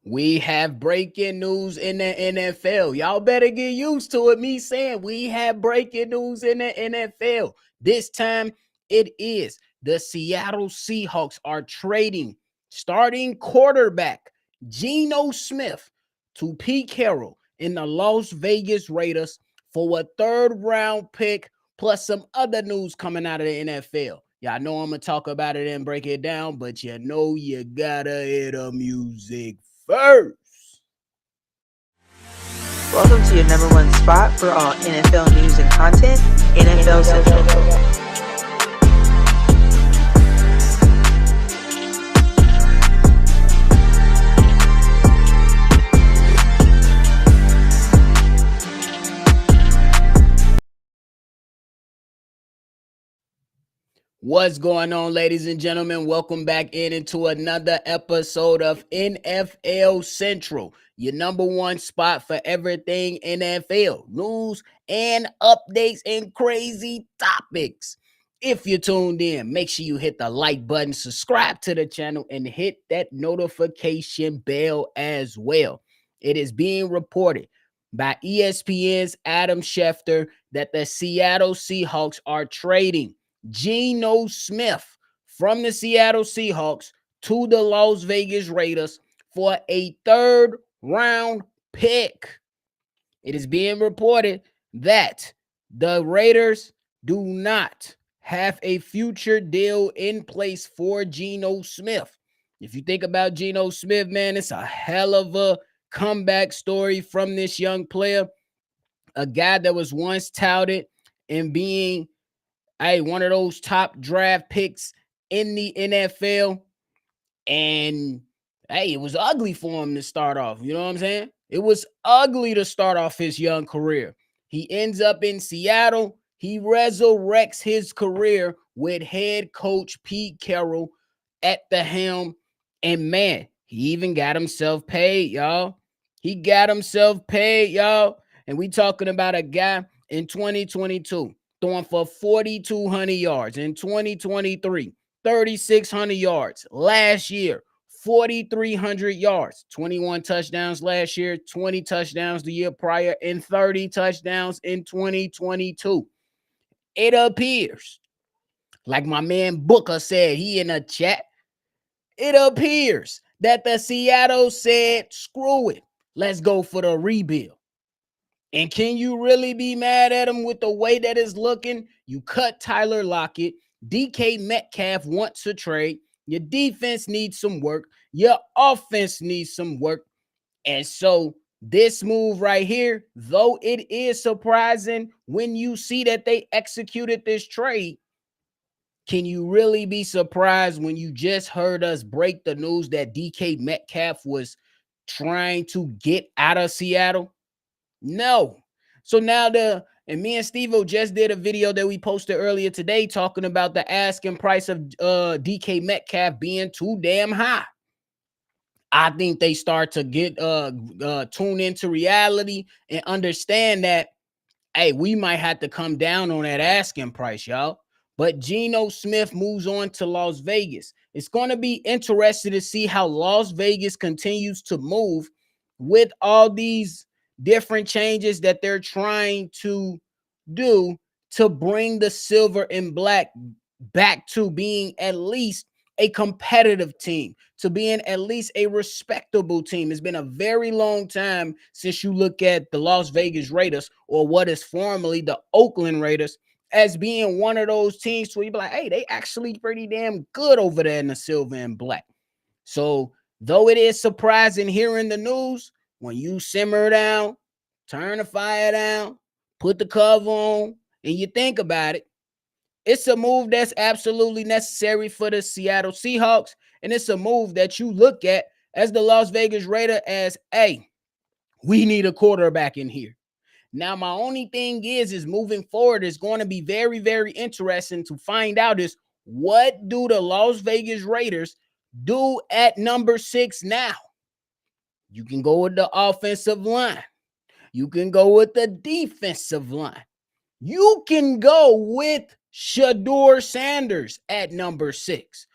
We have breaking news in the NFL. Y'all better get used to it. Me saying we have breaking news in the NFL. This time it is the Seattle Seahawks are trading starting quarterback Geno Smith to Pete Carroll in the Las Vegas Raiders for a third-round pick plus some other news coming out of the NFL. Y'all know I'm going to talk about it and break it down, but you know you gotta hear the music first. Welcome to your number one spot for all NFL news and content, NFL Central. What's going on, ladies and gentlemen? Welcome back into another episode of NFL Central, your number one spot for everything NFL news and updates and crazy topics. If you're tuned in, make sure you hit the like button, subscribe to the channel, and hit that notification bell as well. It is being reported by ESPN's Adam Schefter that the Seattle Seahawks are trading Geno Smith from the Seattle Seahawks to the Las Vegas Raiders for a third-round pick. It is being reported that the Raiders do not have a future deal in place for Geno Smith. If you think about Geno Smith, man, it's a hell of a comeback story from this young player, a guy that was once touted in being one of those top draft picks in the NFL. And it was ugly for him to start off. You know what I'm saying? It was ugly to start off his young career. He ends up in Seattle. He resurrects his career with head coach Pete Carroll at the helm. And man, he even got himself paid, y'all. He got himself paid, y'all. And we talking about a guy in 2022 throwing for 4,200 yards. In 2023, 3,600 yards. Last year, 4,300 yards, 21 touchdowns last year, 20 touchdowns the year prior, and 30 touchdowns in 2022. It appears, like my man Booker said, he in a chat, it appears that the Seattle said, screw it, let's go for the rebuild. And can you really be mad at him with the way that it's looking? You cut Tyler Lockett. DK Metcalf wants a trade. Your defense needs some work. Your offense needs some work. And so this move right here, though it is surprising when you see that they executed this trade, can you really be surprised when you just heard us break the news that DK Metcalf was trying to get out of Seattle? No. So now me and Steve-O just did a video that we posted earlier today talking about the asking price of DK Metcalf being too damn high. I think they start to get tune into reality and understand that, hey, we might have to come down on that asking price, y'all. But Geno Smith moves on to Las Vegas. It's going to be interesting to see how Las Vegas continues to move with all these different changes that they're trying to do to bring the silver and black back to being at least a competitive team, to being at least a respectable team. It's been a very long time since you look at the Las Vegas Raiders, or what is formerly the Oakland Raiders, as being one of those teams where you be like, hey, they actually pretty damn good over there in the silver and black. So though it is surprising hearing the news, when you simmer down, turn the fire down, put the cover on, and you think about it, it's a move that's absolutely necessary for the Seattle Seahawks. And it's a move that you look at as the Las Vegas Raider as, hey, we need a quarterback in here. Now, my only thing is moving forward is going to be very, very interesting to find out is, what do the Las Vegas Raiders do at number 6 now? You can go with the offensive line. You can go with the defensive line. You can go with Shedeur Sanders at number 6.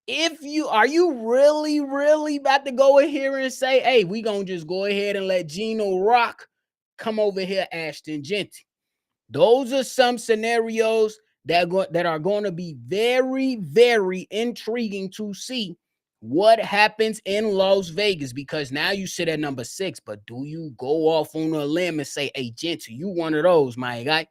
Are you really about to go in here and say, hey, we gonna just go ahead and let Geno rock? Come over here, Ashton Genty. Those are some scenarios that are going to be very, very intriguing to see what happens in Las Vegas, because now you sit at number 6, but do you go off on a limb and say, hey, Genty, you one of those, my guy?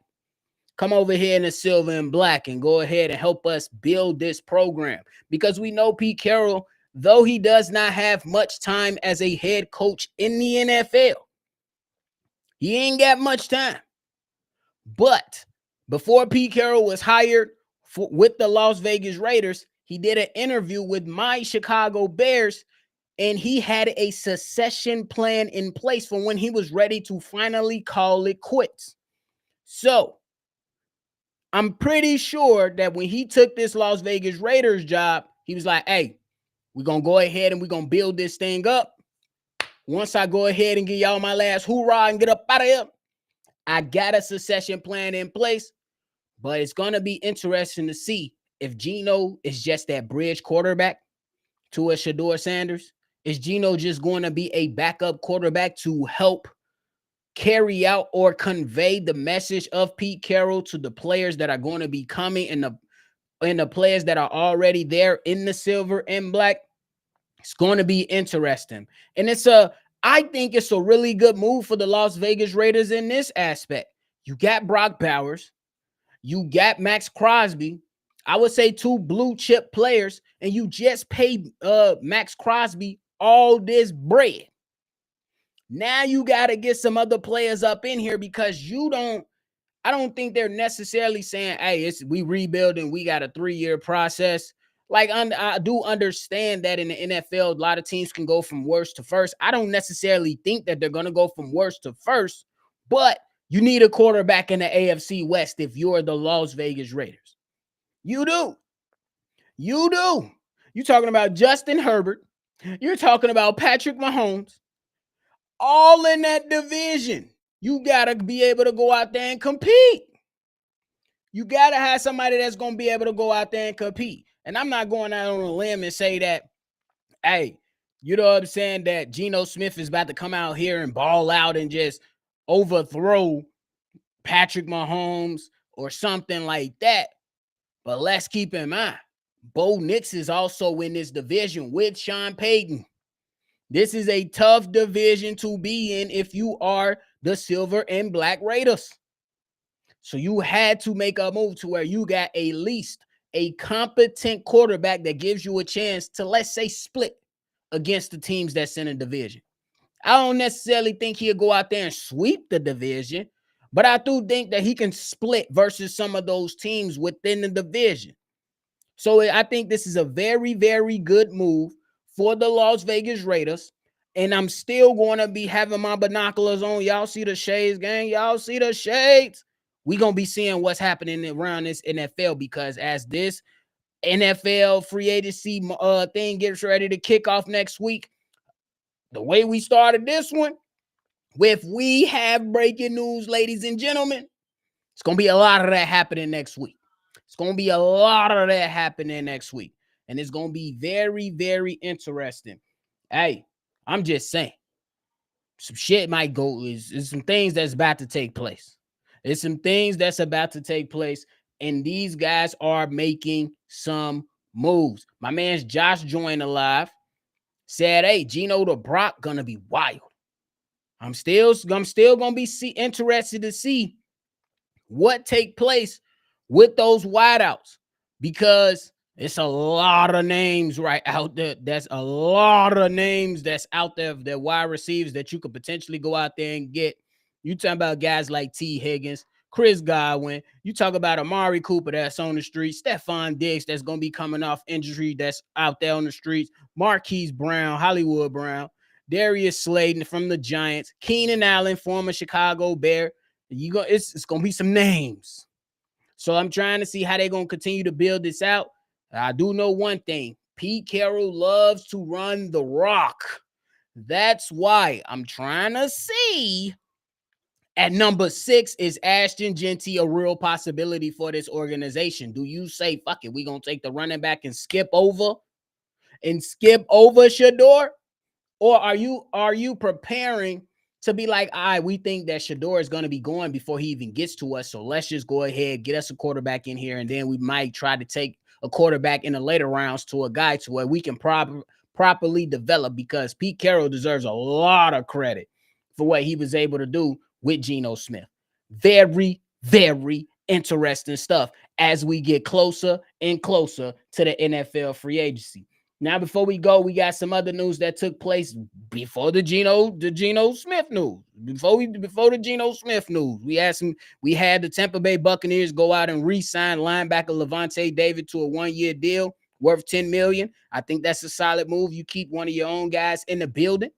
Come over here in the silver and black and go ahead and help us build this program. Because we know Pete Carroll, though he does not have much time as a head coach in the NFL, he ain't got much time. But before Pete Carroll was hired with the Las Vegas Raiders, he did an interview with my Chicago Bears, and he had a succession plan in place for when he was ready to finally call it quits. So I'm pretty sure that when he took this Las Vegas Raiders job, he was like, hey, we're going to go ahead and we're going to build this thing up. Once I go ahead and give y'all my last hoorah and get up out of here, I got a succession plan in place. But it's going to be interesting to see if Geno is just that bridge quarterback to a Shedeur Sanders. Is Geno just going to be a backup quarterback to help carry out or convey the message of Pete Carroll to the players that are going to be coming and the players that are already there in the silver and black? It's going to be interesting. And I think it's a really good move for the Las Vegas Raiders in this aspect. You got Brock Bowers. You got Max Crosby. I would say 2 blue chip players, and you just paid Max Crosby all this bread. Now you got to get some other players up in here, because I don't think they're necessarily saying, hey, we rebuilding, we got a 3-year process. Like, I do understand that in the NFL, a lot of teams can go from worst to first. I don't necessarily think that they're going to go from worst to first, but you need a quarterback in the AFC West if you're the Las Vegas Raiders. You do. You're talking about Justin Herbert. You're talking about Patrick Mahomes. All in that division. You got to be able to go out there and compete. You got to have somebody that's going to be able to go out there and compete. And I'm not going out on a limb and say that, hey, you know what I'm saying, that Geno Smith is about to come out here and ball out and just overthrow Patrick Mahomes or something like that. But let's keep in mind, Bo Nix is also in this division with Sean Payton. This is a tough division to be in if you are the Silver and Black Raiders. So you had to make a move to where you got at least a competent quarterback that gives you a chance to, let's say, split against the teams that's in a division. I don't necessarily think he'll go out there and sweep the division, but I do think that he can split versus some of those teams within the division. So I think this is a very, very good move for the Las Vegas Raiders. And I'm still going to be having my binoculars on. Y'all see the shades, gang? Y'all see the shades? We're going to be seeing what's happening around this NFL, because as this NFL free agency thing gets ready to kick off next week, the way we started this one, if we have breaking news, ladies and gentlemen, it's going to be a lot of that happening next week. And it's going to be very, very interesting. Hey, I'm just saying, some shit might go, is some things that's about to take place. And these guys are making some moves. My man's Josh Joyner Alive said, hey, Geno to Brock gonna be wild. I'm still gonna be interested to see what take place with those wideouts, because it's a lot of names right out there. That's a lot of names that's out there, that wide receivers that you could potentially go out there and get. You talking about guys like T. Higgins, Chris Godwin. You talk about Amari Cooper that's on the street, Stephon Diggs that's going to be coming off injury that's out there on the streets, Marquise Brown, Hollywood Brown, Darius Slayton from the Giants, Keenan Allen, former Chicago Bear. It's going to be some names. So I'm trying to see how they're going to continue to build this out. I do know one thing. Pete Carroll loves to run the rock. That's why I'm trying to see, at number 6, is Ashton Genty a real possibility for this organization? Do you say, fuck it, we're going to take the running back and skip over and skip over Shador? Or are you preparing to be like, all right, we think that Shador is going to be going before he even gets to us. So let's just go ahead, get us a quarterback in here. And then we might try to take a quarterback in the later rounds to a guy to where we can properly develop, because Pete Carroll deserves a lot of credit for what he was able to do with Geno Smith. Very, very interesting stuff as we get closer and closer to the NFL free agency. Now, before we go, we got some other news that took place before the Geno Smith news. Before the Geno Smith news, we had the Tampa Bay Buccaneers go out and re-sign linebacker Levante David to a 1-year deal worth $10 million. I think that's a solid move. You keep one of your own guys in the building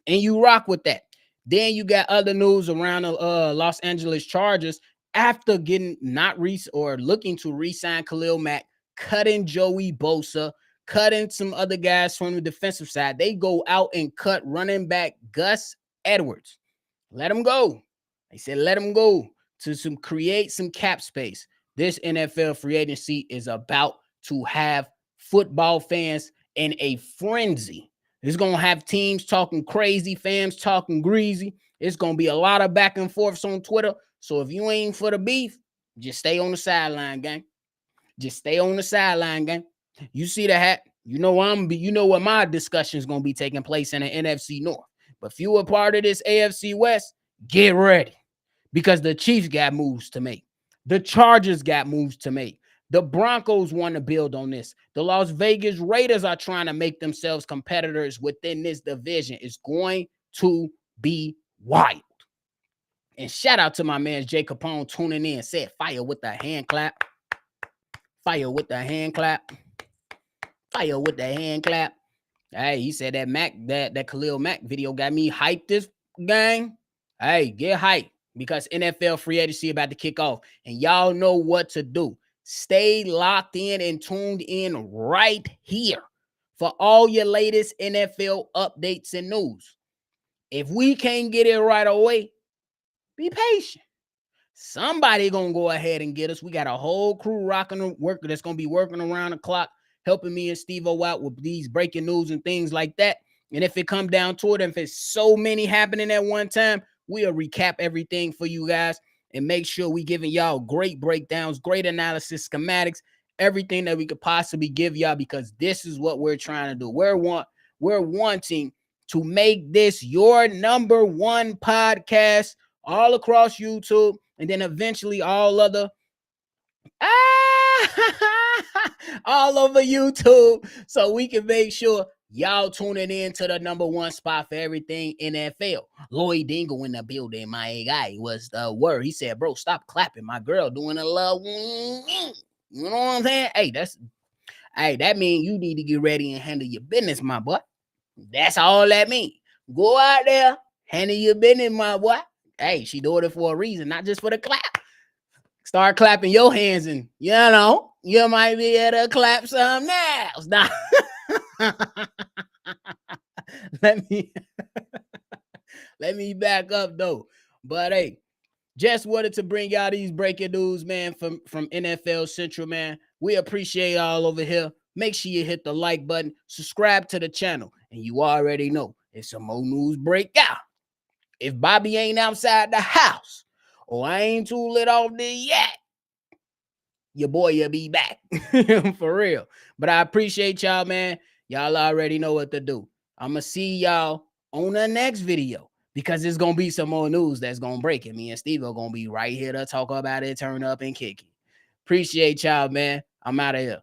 and you rock with that. Then you got other news around the Los Angeles Chargers after getting looking to re-sign Khalil Mack, cutting Joey Bosa, cutting some other guys from the defensive side. They go out and cut running back Gus Edwards. Let him go. They said let him go to create some cap space. This NFL free agency is about to have football fans in a frenzy. It's going to have teams talking crazy, fans talking greasy. It's going to be a lot of back and forths on Twitter. So if you ain't for the beef, just stay on the sideline, gang. Just stay on the sideline, gang. You see the hat, you know where my discussion is going to be taking place in the NFC North. But if you are part of this AFC West, get ready, because the Chiefs got moves to make. The Chargers got moves to make. The Broncos want to build on this. The Las Vegas Raiders are trying to make themselves competitors within this division. It's going to be wild. And shout out to my man Jay Capone tuning in. Said fire with the hand clap. Fire with the hand clap. Fire with the hand clap. Hey, he said that Khalil Mack video got me hyped this gang. Hey, get hyped, because NFL free agency about to kick off. And y'all know what to do. Stay locked in and tuned in right here for all your latest NFL updates and news. If we can't get it right away, be patient. Somebody gonna go ahead and get us. We got a whole crew that's gonna be working around the clock, helping me and Steve-O out with these breaking news and things like that. And if it come down to it, and if it's so many happening at one time, we'll recap everything for you guys and make sure we giving y'all great breakdowns, great analysis, schematics, everything that we could possibly give y'all, because this is what we're trying to do. We're wanting to make this your number one podcast all across YouTube, and then eventually all over YouTube, so we can make sure y'all tuning in to the number one spot for everything NFL. Lloyd Dingle in the building, my guy, was the word. He said, bro, stop clapping. My girl doing a love. You know what I'm saying? Hey, that means you need to get ready and handle your business, my boy. That's all that means. Go out there, handle your business, my boy. Hey, she doing it for a reason, not just for the clap. Start clapping your hands, and you might be able to clap some else. Nah. let me back up though. But hey, just wanted to bring y'all these breaking news, man, from NFL Central, man. We appreciate y'all over here. Make sure you hit the like button, subscribe to the channel, and you already know it's some more news breakout. If Bobby ain't outside the house, or I ain't too lit off there yet, your boy will be back. For real. But I appreciate y'all, man. Y'all already know what to do. I'm going to see y'all on the next video, because there's going to be some more news that's going to break it. Me and Steve are going to be right here to talk about it, turn up, and kick it. Appreciate y'all, man. I'm out of here.